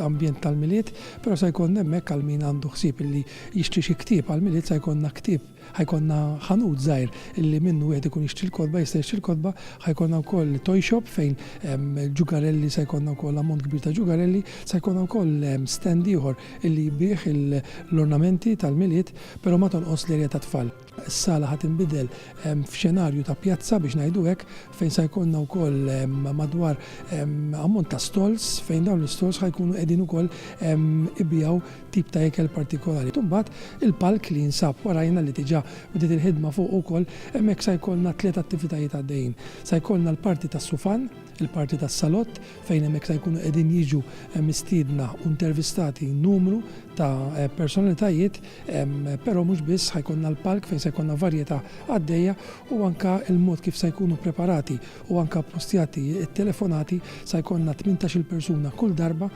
ambjent tal-miliet, però se jkollna hemmhekk għal min għandu ħsieb illi jixtri xi ktieb għall-miliet se jkollna ktieb, ħajkonna ħanut żgħir illi minnu wieħed ikun jixtri l-kotba, jista' jixtri l-kotba, ħajkonna wkoll toy shop fejn ġugarelli se jkollna wkoll ammont kbir ta' ġugarelli, se jkollna wkoll stand ieħor illi jbieħ l-ornamenti tal-miliet, però ma tonqos l-erja ta' tfal. Is-sala ħad inbidel f'xenarju ta' pjazza biex ngħidu hekk fejn se jkollna wkoll madwar ammont ta' stalls fejn dawn l-stalls ħajkunu qegħdin ukoll ibbijaw tip ta' ikel partikolari. Imbagħad il-palk li jinsab warajna li diġà bdiet il-ħidma fuq ukoll hemmhekk se jkollna 3 attivitajiet għaddejjin. Se jkollna l-parti tas-sufan, il-parti tas-salott fejn hemmhekk se jkunu qegħdin jiġu mistiedna u intervistati numru ta' personalitajiet, però mhux biss ħajkonna l-palk fejn se jkollna varjetà għaddejja u anke il-mod kif se jkunu preparati u anke postjati telefonati se jkollna 18-il persuna kull darba